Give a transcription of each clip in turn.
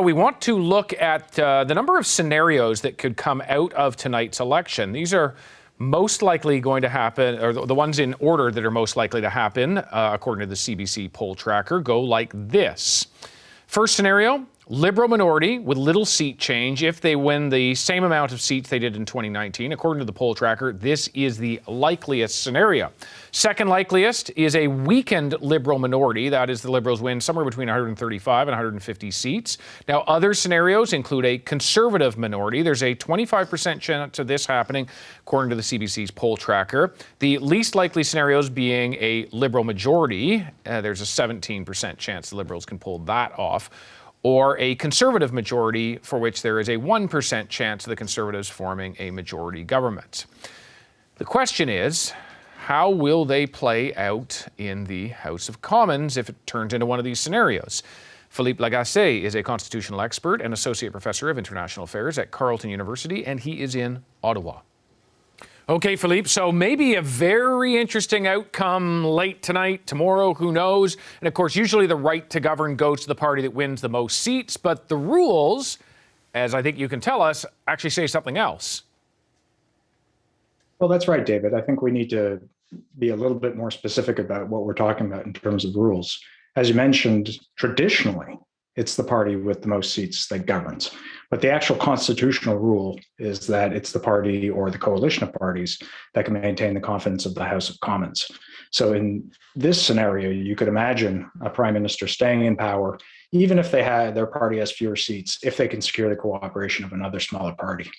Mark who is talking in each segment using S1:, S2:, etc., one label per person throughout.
S1: We want to look at the number of scenarios that could come out of tonight's election. These are most likely going to happen, or the ones in order that are most likely to happen, according to the CBC poll tracker, go like this. First scenario, Liberal minority with little seat change if they win the same amount of seats they did in 2019. According to the poll tracker, this is the likeliest scenario. Second likeliest is a weakened Liberal minority. That is, the Liberals win somewhere between 135 and 150 seats. Now, other scenarios include a Conservative minority. There's a 25% chance of this happening, according to the CBC's poll tracker. The least likely scenarios being a Liberal majority. There's a 17% chance the Liberals can pull that off. Or a Conservative majority, for which there is a 1% chance of the Conservatives forming a majority government. The question is, how will they play out in the House of Commons if it turns into one of these scenarios? Philippe Lagasse is a constitutional expert and associate professor of international affairs at Carleton University, and he is in Ottawa. Okay, Philippe, so maybe a very interesting outcome late tonight, tomorrow, who knows? And of course, usually the right to govern goes to the party that wins the most seats, but the rules, as I think you can tell us, actually say something else.
S2: Well, that's right, David. I think we need to be a little bit more specific about what we're talking about in terms of rules. As you mentioned, traditionally, it's the party with the most seats that governs. But the actual constitutional rule is that it's the party or the coalition of parties that can maintain the confidence of the House of Commons. So in this scenario, you could imagine a prime minister staying in power, even if their party has fewer seats, if they can secure the cooperation of another smaller party.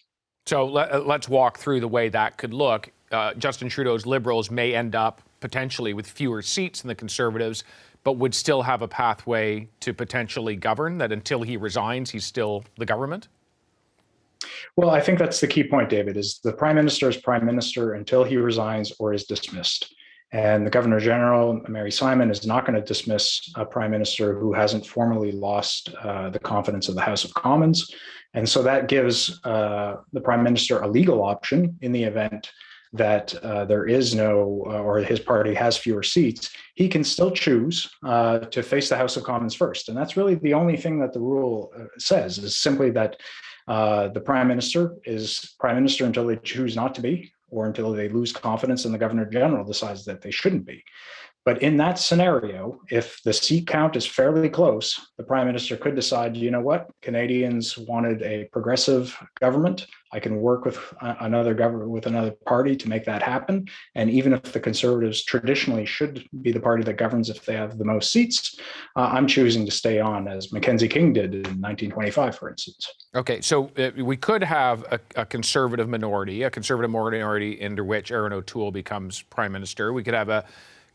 S1: So let's walk through the way that could look. Justin Trudeau's Liberals may end up potentially with fewer seats than the Conservatives, but would still have a pathway to potentially govern, that until he resigns, he's still the government?
S2: Well, I think that's the key point, David, is the prime minister is prime minister until he resigns or is dismissed. And the Governor General, Mary Simon, is not going to dismiss a prime minister who hasn't formally lost the confidence of the House of Commons. And so that gives the prime minister a legal option in the event that there is no, or his party has fewer seats. He can still choose to face the House of Commons first. And that's really the only thing that the rule says, is simply that the prime minister is prime minister until they choose not to be, or until they lose confidence and the Governor General decides that they shouldn't be. But in that scenario, if the seat count is fairly close, the prime minister could decide, you know what, Canadians wanted a progressive government. I can work with another government, with another party to make that happen. And even if the Conservatives traditionally should be the party that governs if they have the most seats, I'm choosing to stay on, as Mackenzie King did in 1925, for instance.
S1: Okay, so we could have a Conservative minority under which Erin O'Toole becomes prime minister. We could have a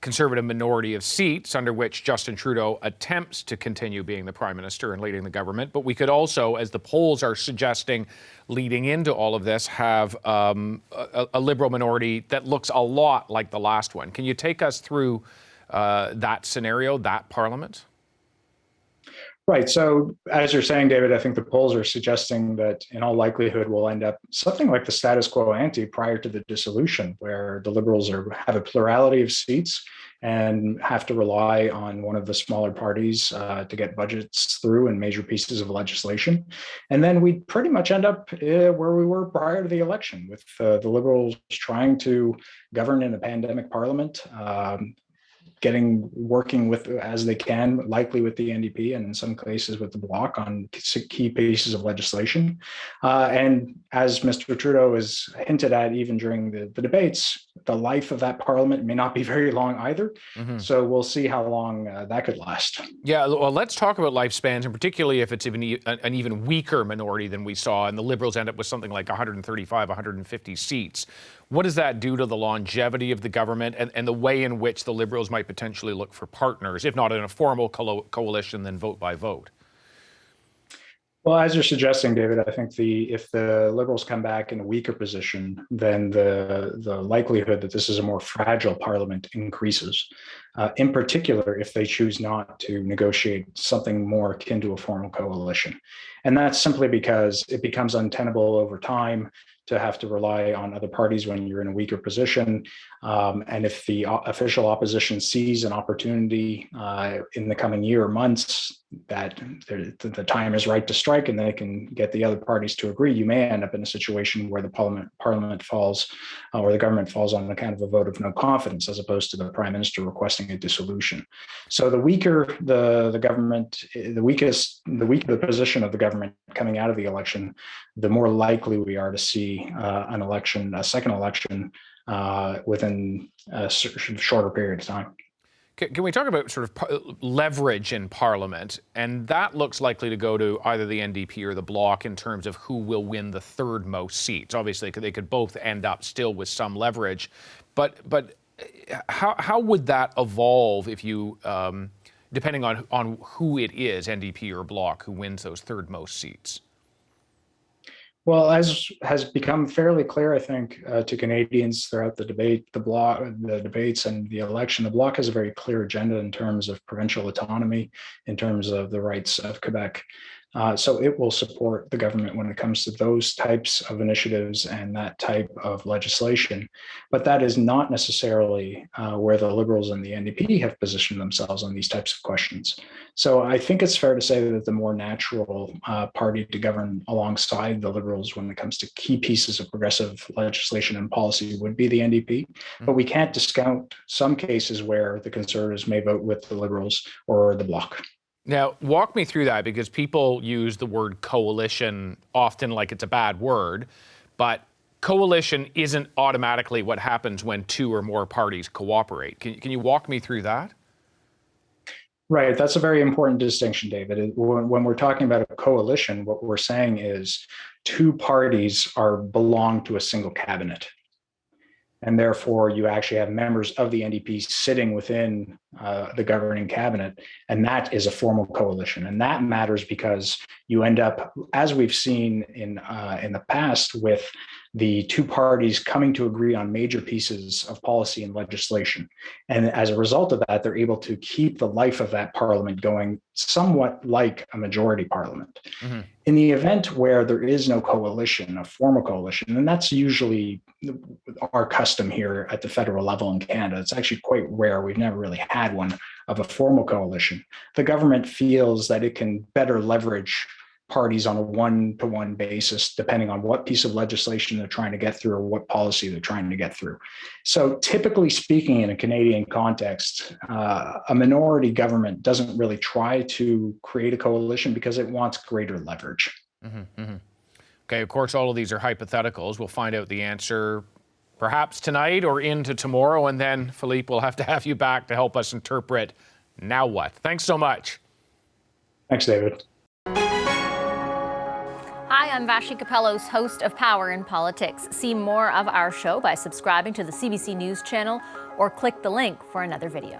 S1: Conservative minority of seats under which Justin Trudeau attempts to continue being the prime minister and leading the government. But we could also, as the polls are suggesting leading into all of this, have a Liberal minority that looks a lot like the last one. Can you take us through that scenario, that parliament?
S2: Right. So as you're saying, David, I think the polls are suggesting that in all likelihood we'll end up something like the status quo ante prior to the dissolution, where the Liberals have a plurality of seats and have to rely on one of the smaller parties to get budgets through and major pieces of legislation. And then we pretty much end up where we were prior to the election, with the Liberals trying to govern in a pandemic parliament, working with, as they can, likely with the NDP and in some cases with the Bloc on key pieces of legislation. And as Mr. Trudeau has hinted at, even during the debates, the life of that parliament may not be very long either. Mm-hmm. So we'll see how long that could last. Yeah,
S1: well, let's talk about lifespans, and particularly if it's even an even weaker minority than we saw, and the Liberals end up with something like 135, 150 seats. What does that do to the longevity of the government and the way in which the Liberals might potentially look for partners, if not in a formal coalition, then vote by vote?
S2: Well, as you're suggesting, David, I think if the Liberals come back in a weaker position, then the likelihood that this is a more fragile parliament increases. In particular, if they choose not to negotiate something more akin to a formal coalition. And that's simply because it becomes untenable over time to have to rely on other parties when you're in a weaker position. And if the official opposition sees an opportunity in the coming year or months that the time is right to strike and they can get the other parties to agree, you may end up in a situation where the parliament falls or the government falls on account of a vote of no confidence, as opposed to the prime minister requesting a dissolution. So the weaker the government, the weaker the position of the government coming out of the election, the more likely we are to see a second election within a shorter period of time.
S1: Can we talk about sort of leverage in Parliament? And that looks likely to go to either the NDP or the Bloc in terms of who will win the third most seats. Obviously, they could both end up still with some leverage. But how would that evolve if you, depending on who it is, NDP or Bloc, who wins those third most seats?
S2: Well, as has become fairly clear, I think, to Canadians throughout the debate, the debates and the election, the Bloc has a very clear agenda in terms of provincial autonomy, in terms of the rights of Quebec. So it will support the government when it comes to those types of initiatives and that type of legislation. But that is not necessarily where the Liberals and the NDP have positioned themselves on these types of questions. So I think it's fair to say that the more natural party to govern alongside the Liberals when it comes to key pieces of progressive legislation and policy would be the NDP. But we can't discount some cases where the Conservatives may vote with the Liberals or the Bloc.
S1: Now, walk me through that, because people use the word coalition often like it's a bad word, but coalition isn't automatically what happens when two or more parties cooperate. Can you walk me through that?
S2: Right. That's a very important distinction, David. When we're talking about a coalition, what we're saying is two parties belong to a single cabinet. And therefore, you actually have members of the NDP sitting within the governing cabinet, and that is a formal coalition. And that matters because you end up, as we've seen in the past, with the two parties coming to agree on major pieces of policy and legislation. And as a result of that, they're able to keep the life of that parliament going somewhat like a majority parliament. Mm-hmm. In the event where there is no coalition, a formal coalition, and that's usually our custom here at the federal level in Canada, it's actually quite rare. We've never really had one of a formal coalition. The government feels that it can better leverage parties on a one-to-one basis, depending on what piece of legislation they're trying to get through or what policy they're trying to get through. So typically speaking, in a Canadian context, a minority government doesn't really try to create a coalition because it wants greater leverage. Mm-hmm, mm-hmm.
S1: Okay, of course, all of these are hypotheticals. We'll find out the answer perhaps tonight or into tomorrow, and then, Philippe, we'll have to have you back to help us interpret now what. Thanks so much.
S2: Thanks, David.
S3: Hi, I'm Vashi Capellos, host of Power in Politics. See more of our show by subscribing to the CBC News channel or click the link for another video.